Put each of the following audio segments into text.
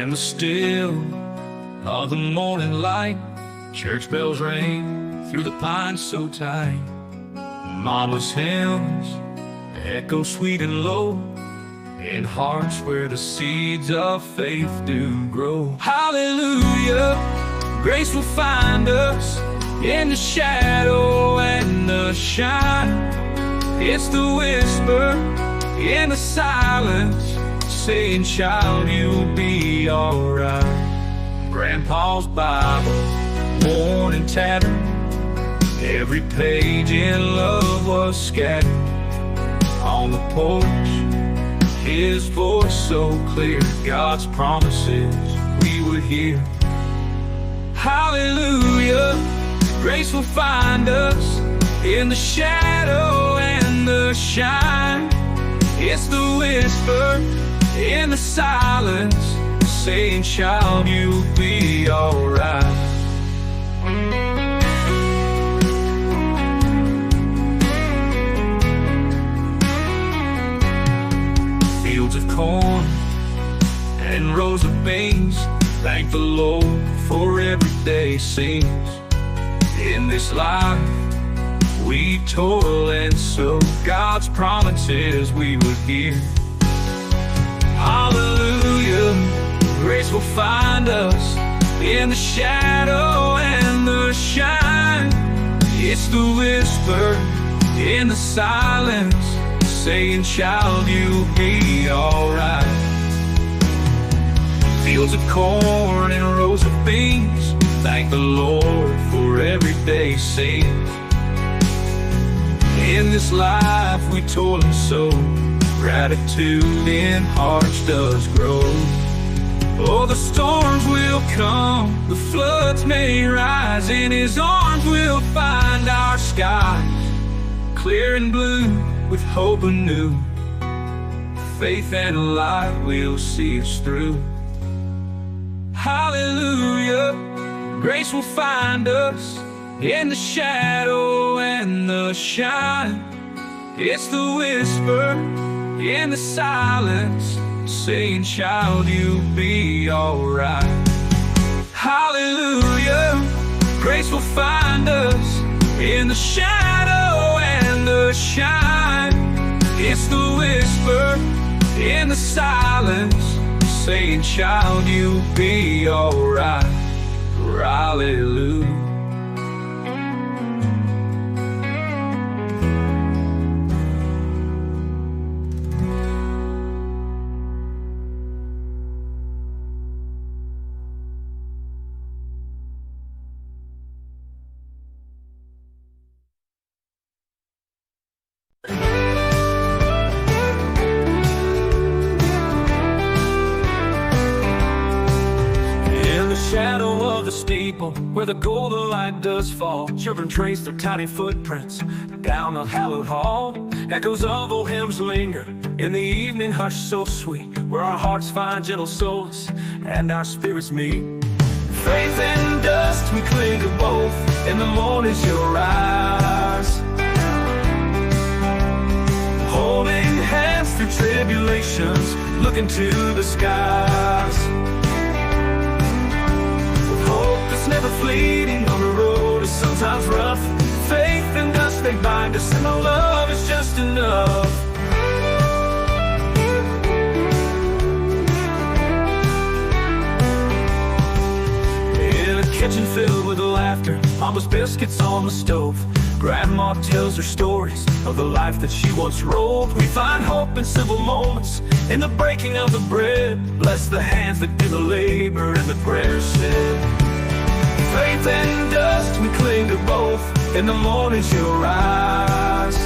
In the still of the morning light, church bells ring through the pines so tight. Mama's hymns echo sweet and low in hearts where the seeds of faith do grow. Hallelujah, grace will find us in the shadow and the shine. It's the whisper in the silence saying, child, you'll be alright. Grandpa's Bible, worn and tattered, every page in love was scattered. On the porch, his voice so clear, God's promises we would hear. Hallelujah, grace will find us in the shadow and the shine. It's the whisper in the silence saying, child, you'll be alright. Fields of corn and rows of beans, thank the Lord for everyday scenes. In this life we toil and sow, God's promises we would hear. Hallelujah, grace will find us in the shadow and the shine. It's the whisper in the silence saying, child, you'll be alright. Fields of corn and rows of beans, thank the Lord for everyday scenes. In this life we toil and sow, gratitude in hearts does grow. Oh, the storms will come, the floods may rise, in His arms we'll find our skies clear and blue with hope anew. Faith and light will see us through. Hallelujah, grace will find us in the shadow and the shine. It's the whisper in the silence saying, child, you'll be alright. Hallelujah, grace will find us in the shadow and the shine. It's the whisper in the silence saying, child, you'll be alright. Hallelujah. Shadow of the steeple, where the golden light does fall, children trace their tiny footprints down the hallowed hall. Echoes of old hymns linger in the evening hush so sweet, where our hearts find gentle solace and our spirits meet. Faith and dust, we cling to both, in the mornings you'll rise, holding hands through tribulations, looking to the skies. Never fleeting, on the road is sometimes rough. Faith and dust, they bind us, and our love is just enough. In a kitchen filled with laughter, Mama's biscuits on the stove, Grandma tells her stories of the life that she once rolled. We find hope in simple moments, in the breaking of the bread. Bless the hands that do the labor and the prayers said. Faith and dust, we cling to both, in the mornings you'll rise,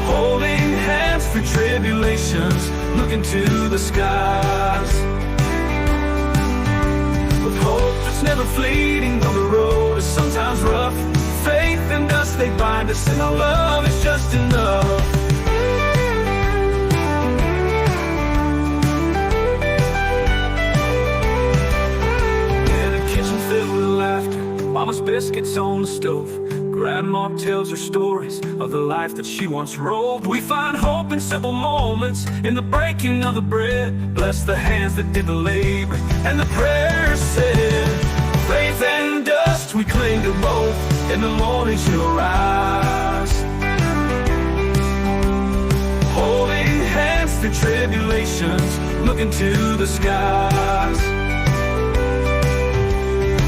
holding hands through tribulations, looking to the skies. With hope that's never fleeting, though the road is sometimes rough. Faith and dust, they bind us, and our love is just enough. Mama's biscuits on the stove, Grandma tells her stories of the life that she once rolled. We find hope in simple moments, in the breaking of the bread. Bless the hands that did the labor, and the prayers said. Faith and dust, we cling to both. In the morning she'll rise, holding hands through tribulations, looking to the skies.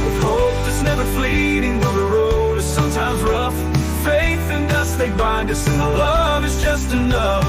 With hope that's never fleeting, though the road is sometimes rough. Faith and dust, they bind us, and the love is just enough.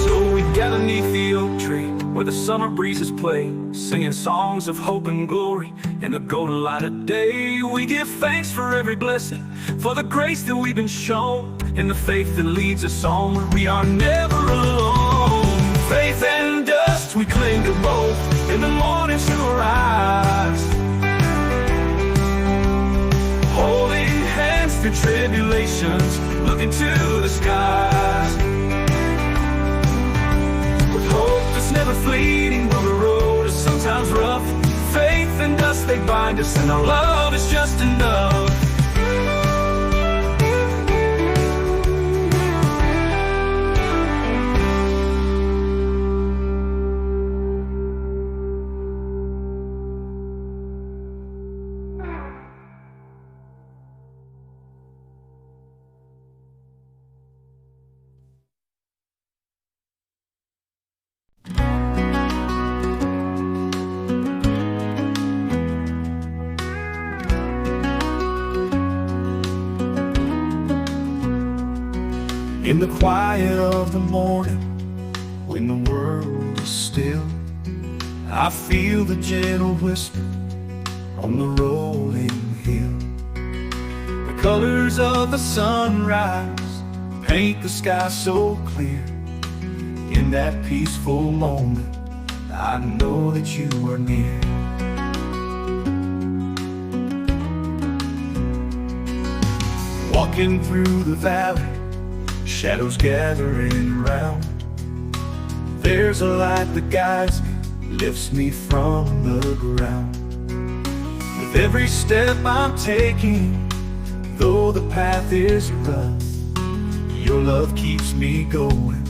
So we gather 'neath the oak tree, where the summer breezes play, singing songs of hope and glory in the golden light of day. We give thanks for every blessing, for the grace that we've been shown, in the faith that leads us onward. We are never alone. Faith and dust, we cling to both. In the morning she'll rise, holding hands through tribulations, looking to the skies. With hope that's never fleeting, though the road is sometimes rough. Faith and dust, they bind us, and our love is just enough. In the quiet of the morning, when the world is still, I feel the gentle whisper on the rolling hill. The colors of the sunrise paint the sky so clear. In that peaceful moment, I know that you are near. Walking through the valley, shadows gathering round, there's a light that guides me, lifts me from the ground. With every step I'm taking, though the path is rough, your love keeps me going,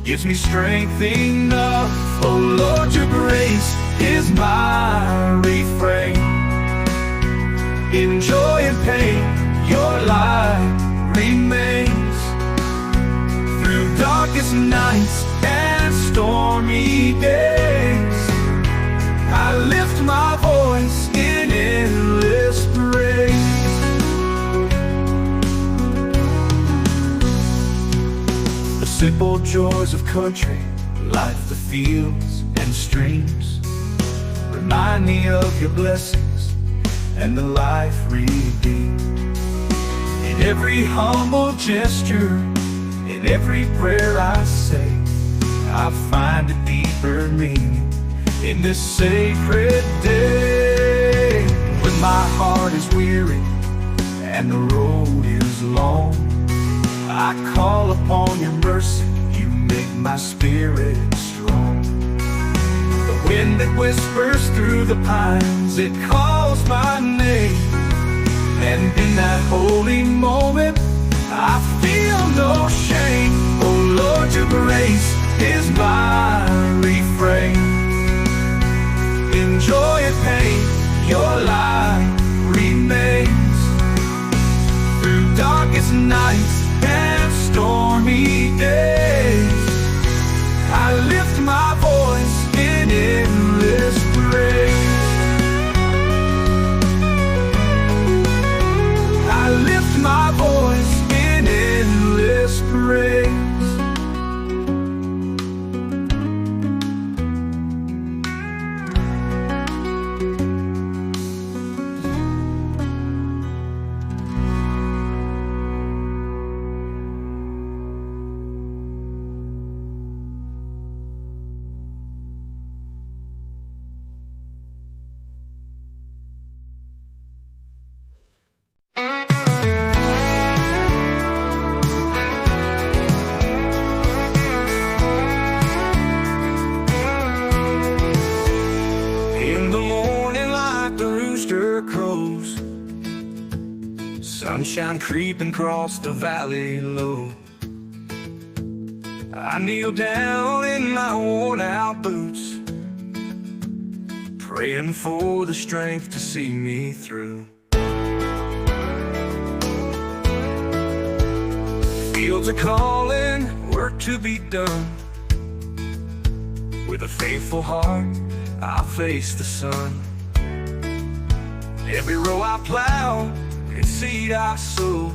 gives me strength enough. Oh Lord, your grace is my refrain. In joy and pain, your light remains. Through darkest nights and stormy days, I lift my voice in endless praise. The simple joys of country, like the fields and streams, remind me of your blessings and the life redeemed. In every humble gesture, in every prayer I say, I find a deeper meaning in this sacred day. When my heart is weary and the road is long, I call upon your mercy, you make my spirit strong. The wind that whispers through the pines, it calls my name, and in that holy moment, I feel no shame. Oh Lord, your grace is my refrain. In joy and pain, your light remains. Through darkest nights and stormy days, I lift my voice in endless praise. I lift my voice in endless praise. Sunshine creeping across the valley low. I kneel down in my worn out boots, praying for the strength to see me through. Fields are calling, work to be done. With a faithful heart, I'll face the sun. Every row I plow and seed I sow,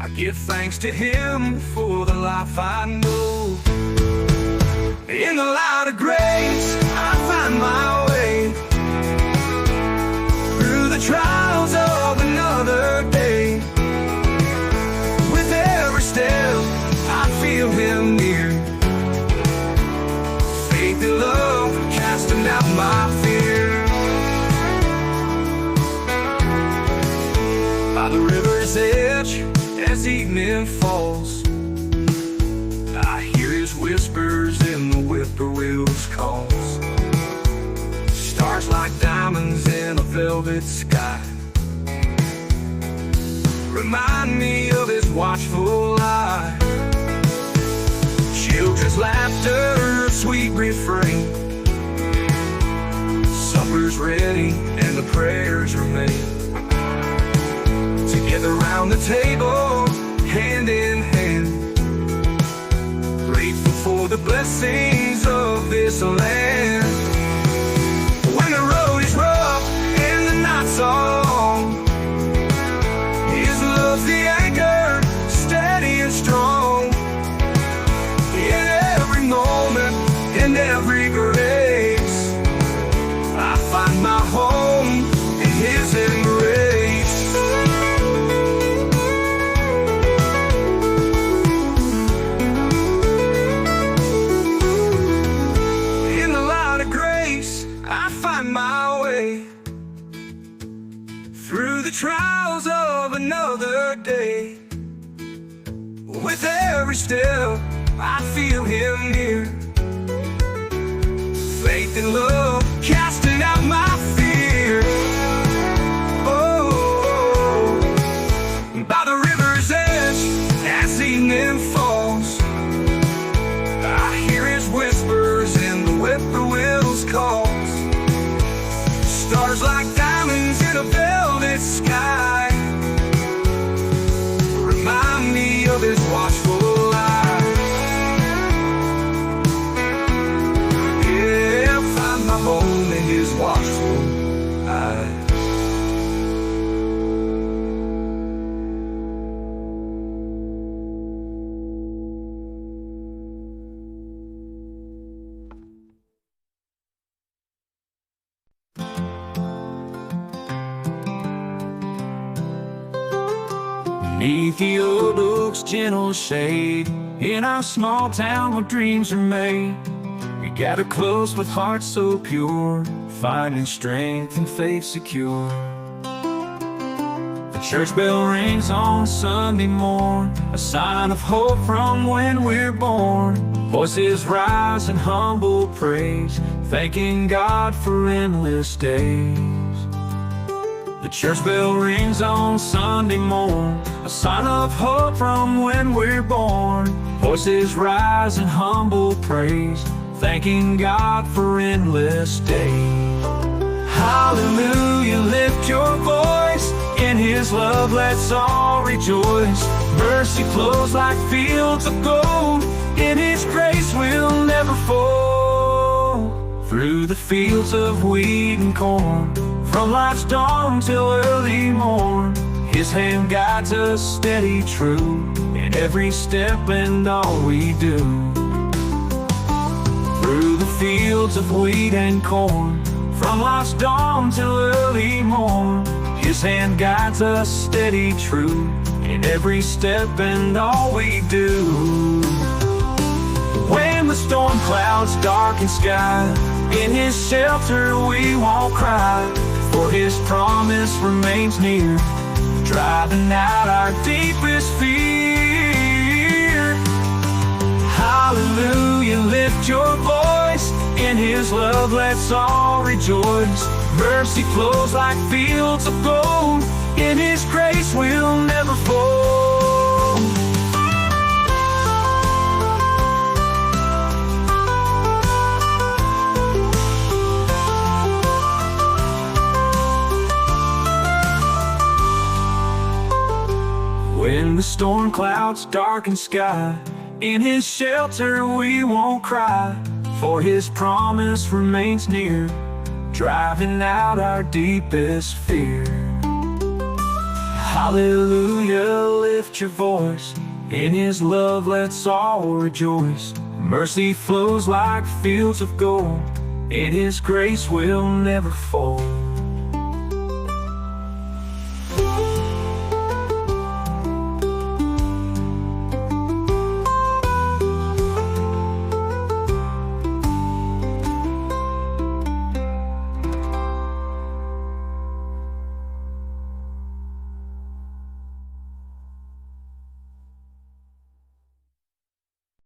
I give thanks to Him for the life I know. In the light of grace, I find my way through the trials of another day. With every step, I feel Him near. Faith and love, casting out my fear. By the river's edge, as evening falls, I hear His whispers in the whippoorwill's calls. Stars like diamonds in a velvet sky remind me of His watchful eye. Children's laughter, sweet refrain. Supper's ready and the prayers remain. Together round the table, hand in hand, grateful for the blessings of this land. When the road is rough and the nights are long, His love's the anchor, steady and strong. In every moment, in every grace, I find my home in His embrace. My way through the trials of another day. With every step, I feel Him near. Faith and love, casting out my fear. Oh, by the river's edge, as evening falls, I hear His whispers in the whippoorwill's calls. Stars like diamonds in a velvet sky remind me of His watchful eye. Yeah, I find my home in His watchful eye. Beneath the old oak's gentle shade, in our small town where dreams are made, we gather close with hearts so pure, finding strength and faith secure. The church bell rings on Sunday morn, a sign of hope from when we're born. Voices rise in humble praise, thanking God for endless days. The church bell rings on Sunday morn, a sign of hope from when we're born. Voices rise in humble praise, thanking God for endless days. Hallelujah, lift your voice, in His love let's all rejoice. Mercy flows like fields of gold, in His grace we'll never fall. Through the fields of wheat and corn, from life's dawn till early morn, His hand guides us steady true, in every step and all we do. Through the fields of wheat and corn, from life's dawn till early morn, His hand guides us steady true, in every step and all we do. When the storm clouds darken sky, in His shelter we won't cry, for His promise remains near, driving out our deepest fear. Hallelujah, lift your voice, in His love let's all rejoice. Mercy flows like fields of gold, In His grace we'll never fall. When the storm clouds darken sky, in His shelter we won't cry, for His promise remains near, driving out our deepest fear. Hallelujah, lift your voice, in His love let's all rejoice. Mercy flows like fields of gold, in His grace we'll never fall.